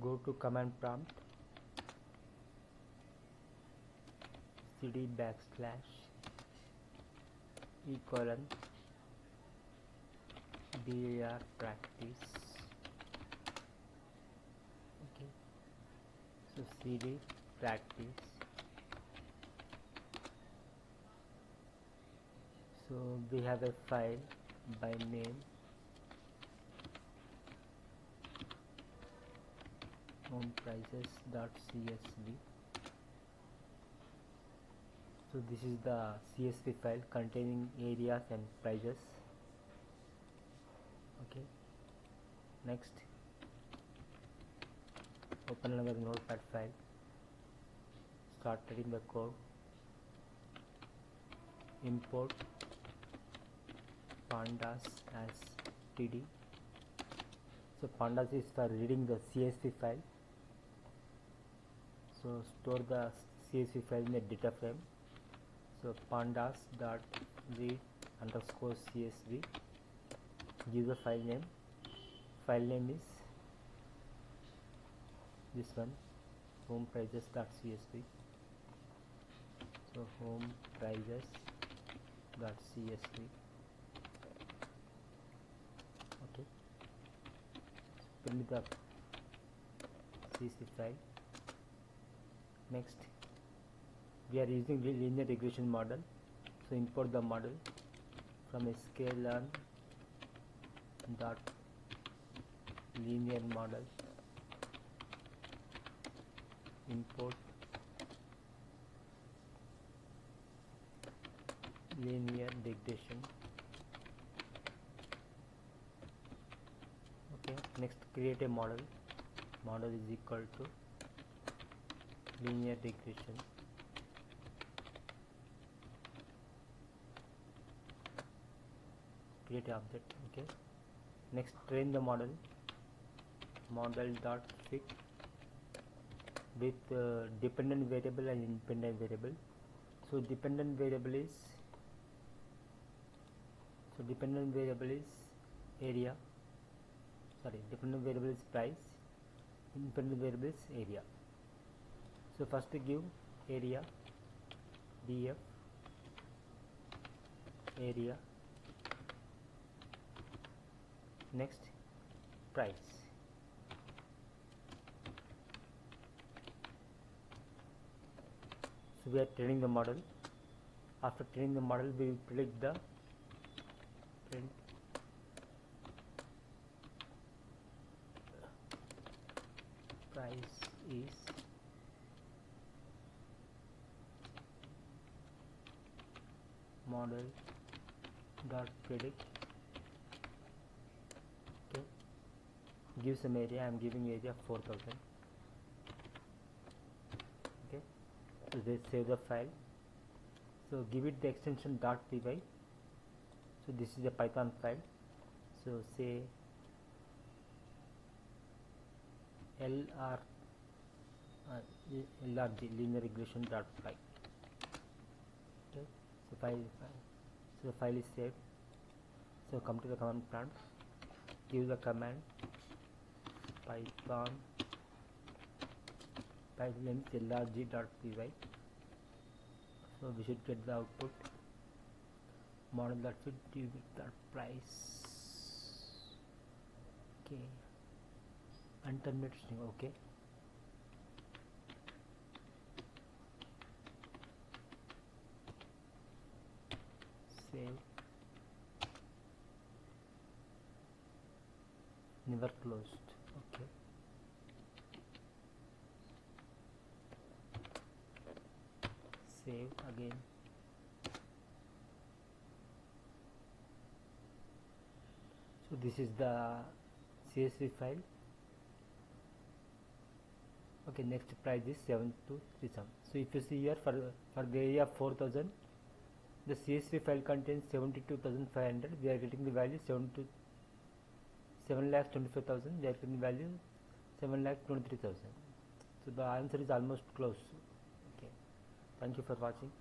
go to command prompt, cd backslash /, bar practice. Okay, so cd practice. So we have a file by name homeprices.csv. So this is the CSV file containing areas and prices. Okay, next open another notepad file, start writing the code, import pandas as td. So pandas is for reading the CSV file, so store the CSV file in a data frame. So pandas dot read underscore CSV, give the file name. File name is this one, homeprices.csv. so homeprices.csv. okay, print the CSV file. Next, we are using linear regression model, so import the model from a scalearn dot linear model, import linear regression. Okay, next create a model. Model is equal to linear regression. Create object. Okay, next train the model. Model dot fit with dependent variable and independent variable. So dependent variable is area. Sorry, dependent variable is price. Independent variable is area. So first give area, df area. Next price. So we are training the model. After training the model, we will predict the print price is model dot predict. Okay, give some area. I am giving area 4000. Okay, so they save the file. So give it the extension .py. So this is a Python file. So say LRG linear regression .py. Okay, so so the file is saved. So come to the command prompt, give the command Python file name is LRG.py. So we should get the output model that fit with the price. Okay, unterminated string. Okay, save, never closed. Okay, save again. So this is the CSV file. Okay, next price is 7237. So if you see here, for the area of 4000, the CSV file contains 72,500. We are getting the value 7,25,000. They are getting the value 7,23,000. So the answer is almost close. Okay, thank you for watching.